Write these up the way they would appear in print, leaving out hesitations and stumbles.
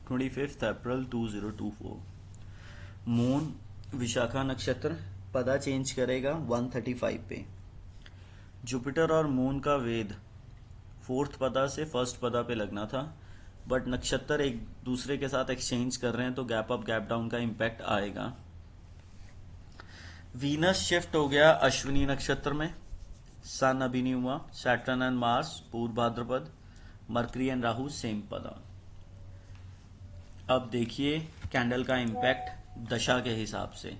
25 अप्रैल 2024। Moon Vishakha नक्षत्र, पदा change करेगा 135 पे। जुपिटर और मून का वेद फोर्थ पदा से फर्स्ट पदा पे लगना था, बट नक्षत्र एक दूसरे के साथ एक्सचेंज कर रहे हैं तो गैप अप गैप डाउन का इम्पैक्ट आएगा। वीनस शिफ्ट हो गया अश्विनी नक्षत्र में, सन अभी नहीं हुआ, सैटर्न एंड मार्स पूर्व भाद्रपद, मरकरी एंड राहु सेम पदा। अब देखिए कैंडल का इम्पैक्ट दशा के हिसाब से,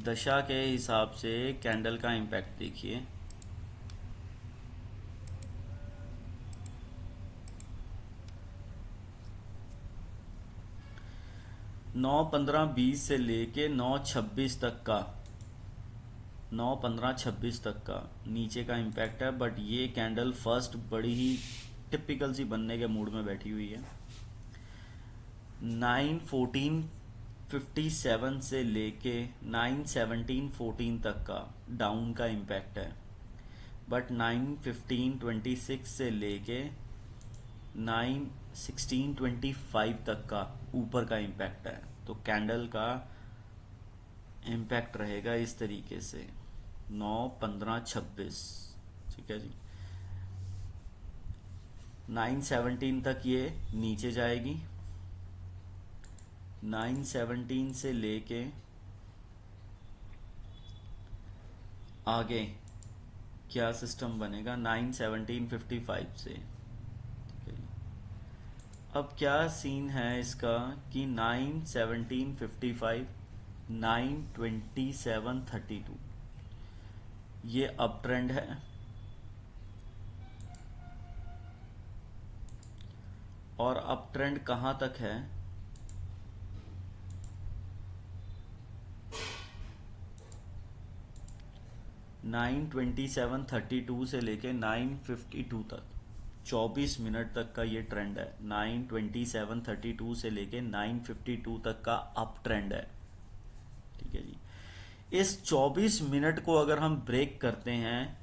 दशा के हिसाब से कैंडल का इम्पैक्ट देखिए। नौ 15-20 से लेके 9-26 तक का, 9-15-26 तक का नीचे का इम्पैक्ट है, बट ये कैंडल फर्स्ट बड़ी ही टिपिकल सी बनने के मूड में बैठी हुई है। 9-14-57 से लेके 9-17-14 तक का डाउन का इम्पैक्ट है, बट 9-15-26 से लेके 9-16-25 तक का ऊपर का इम्पैक्ट है। तो कैंडल का इम्पैक्ट रहेगा इस तरीके से 9-15-26, ठीक है जी। 9-17 तक ये नीचे जाएगी, 9-17 से लेके आगे क्या सिस्टम बनेगा 9-17-55 से। अब क्या सीन है इसका कि 9-17-55, 9-27-32 ये अप ट्रेंड है, और अप ट्रेंड कहां तक है 9-27-32 से लेके 9-52 तक, 24 मिनट तक का ये ट्रेंड है। 9-27-32 से लेके 9-52 तक का अप ट्रेंड है, ठीक है जी। इस 24 मिनट को अगर हम ब्रेक करते हैं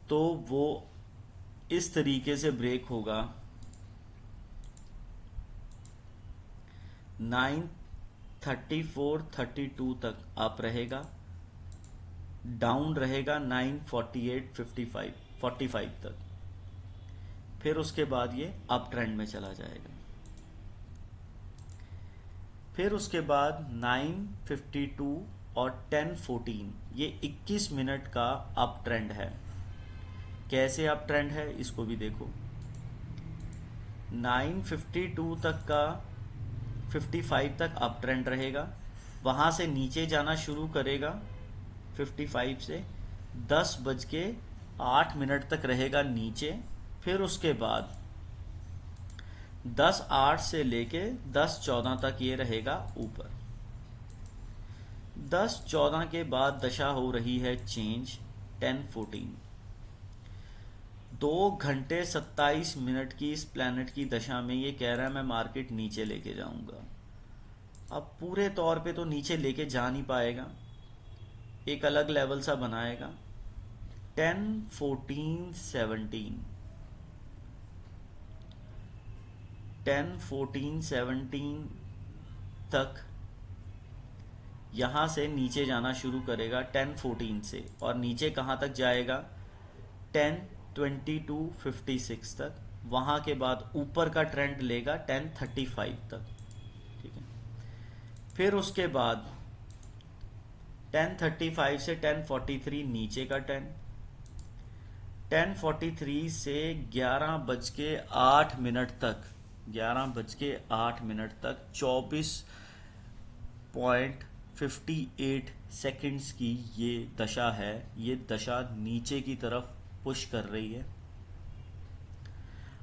तो वो इस तरीके से ब्रेक होगा, 9-34-32 तक अप रहेगा, डाउन रहेगा 9-48-45 तक, फिर उसके बाद ये अप ट्रेंड में चला जाएगा। फिर उसके बाद 9-52 और 10-14 ये 21 मिनट का अप ट्रेंड है। कैसे अप ट्रेंड है इसको भी देखो, 9-52 तक का 55 तक अप ट्रेंड रहेगा, वहां से नीचे जाना शुरू करेगा 55 से 10:08 तक रहेगा नीचे, फिर उसके बाद 10:08 से लेके 10:14 तक ये रहेगा ऊपर। 10:14 के बाद दशा हो रही है चेंज 10-14, 2 घंटे 27 मिनट की इस प्लैनेट की दशा में ये कह रहा है मैं मार्केट नीचे लेके जाऊंगा। अब पूरे तौर पे तो नीचे लेके जा नहीं पाएगा, एक अलग लेवल सा बनाएगा। 10-14-17 10-14-17 तक यहां से नीचे जाना शुरू करेगा 10-14 से, और नीचे कहां तक जाएगा 10-22-56 तक, वहां के बाद ऊपर का ट्रेंड लेगा 10-35 तक, ठीक है। फिर उसके बाद 10-35 से 10-43 नीचे का ट्रेंड, 10:43 से 11:08 तक, 11:08 तक 24.58 सेकंड्स की ये दशा है। ये दशा नीचे की तरफ पुश कर रही है।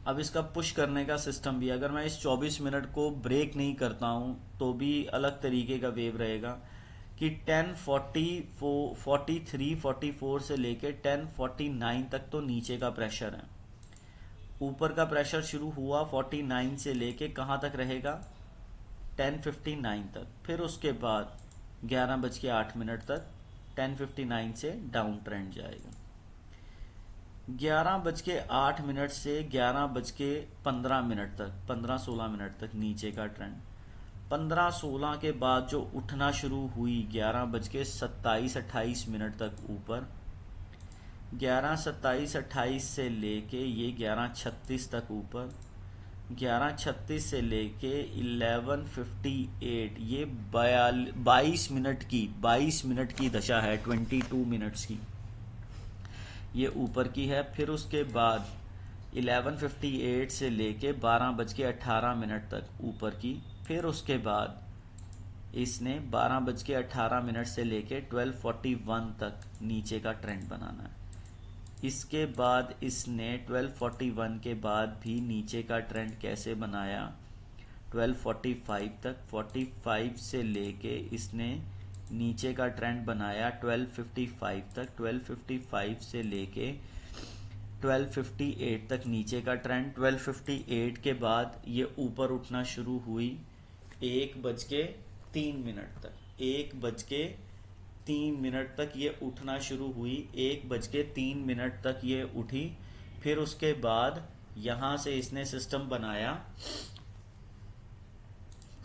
अब इसका पुश करने का सिस्टम भी, अगर मैं इस 24 मिनट को ब्रेक नहीं करता हूं तो भी अलग तरीके का वेव रहेगा कि 10:43-44 से लेके 10:49 तक तो नीचे का प्रेशर है। ऊपर का प्रेशर शुरू हुआ 49 से लेके कहां तक रहेगा 10:59 तक, फिर उसके बाद 11:08 तक 10:59 से डाउन ट्रेंड जाएगा। 11:08 से 11:15 तक 15-16 मिनट तक नीचे का ट्रेंड। 15-16 के बाद जो उठना शुरू हुई 11:27-28 तक ऊपर। 11:27-28 से लेके ये 11:36 तक ऊपर। 11:36 से लेके 11:58, ये 22 मिनट की दशा है, 22 मिनट्स की ये ऊपर की है। फिर उसके बाद 11:58 से लेके 12:18 तक ऊपर की। फिर उसके बाद इसने 12:18 से लेके 12:41 तक नीचे का ट्रेंड बनाना है। इसके बाद इसने 12:41 के बाद भी नीचे का ट्रेंड कैसे बनाया, 12:45 तक। 45 से लेके इसने नीचे का ट्रेंड बनाया 12:55 तक। 12:55 से लेके 12:58 तक नीचे का ट्रेंड। 12:58 के बाद ये ऊपर उठना शुरू हुई 1:03 तक। 1:03 तक ये उठना शुरू हुई, 1:03 तक ये उठी। फिर उसके बाद यहां से इसने सिस्टम बनाया,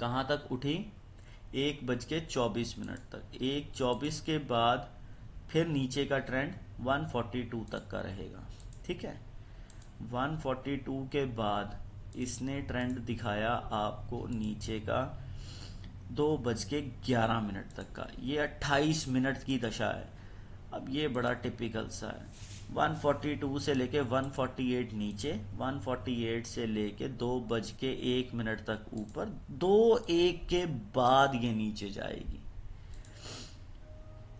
कहां तक उठी, 1:24 तक। 1:24 के बाद फिर नीचे का ट्रेंड 142 तक का रहेगा, ठीक है। 142 के बाद इसने ट्रेंड दिखाया आपको नीचे का 2:11 तक का। ये 28 मिनट की दशा है। अब ये बड़ा टिपिकल सा है। 142 से लेके 148 नीचे, 148 से लेके 2:01 तक ऊपर, 2:01 के बाद ये नीचे जाएगी,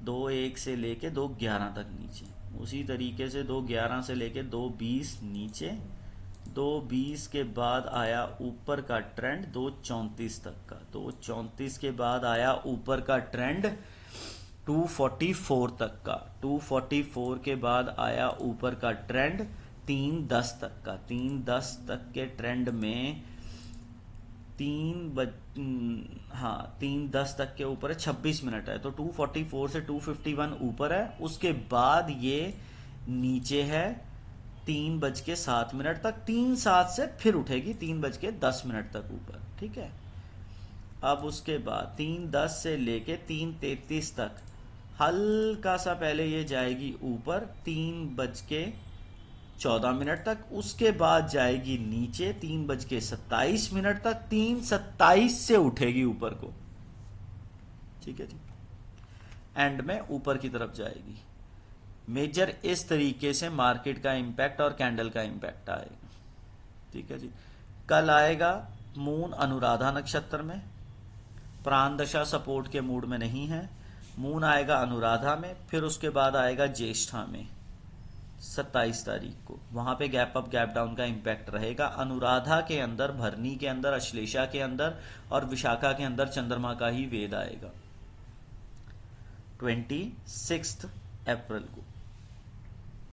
2:01 से लेके 2:11 तक नीचे। उसी तरीके से 2:11 से लेके 2:20 नीचे, 2:20 के बाद आया ऊपर का ट्रेंड 2:34 तक का। 2:34 के बाद आया ऊपर का ट्रेंड 2:44 तक का। 2:44 के बाद आया ऊपर का ट्रेंड 3:10 तक का। 3:10 तक के ट्रेंड में 3:10 तक के ऊपर है, 26 मिनट है, तो 2:44 से 2:51 ऊपर है। उसके बाद ये नीचे है 3:07 तक। 3:07 से फिर उठेगी 3:10 तक ऊपर, ठीक है। अब उसके बाद 3:10 से लेके 3:33 तक हल्का सा पहले ये जाएगी ऊपर 3:14 तक। उसके बाद जाएगी नीचे 3:27 तक। 3:27 से उठेगी ऊपर को, ठीक है जी। एंड में ऊपर की तरफ जाएगी। मेजर इस तरीके से मार्केट का इंपैक्ट और कैंडल का इंपैक्ट आएगा, ठीक है जी। कल आएगा मून अनुराधा नक्षत्र में, प्राण दशा सपोर्ट के मूड में नहीं है। मून आएगा अनुराधा में, फिर उसके बाद आएगा ज्येष्ठा में 27 तारीख को। वहां पे गैप अप गैप डाउन का इंपैक्ट रहेगा। अनुराधा के अंदर, भरनी के अंदर, अश्लेषा के अंदर और विशाखा के अंदर चंद्रमा का ही वेद आएगा 26 अप्रैल को।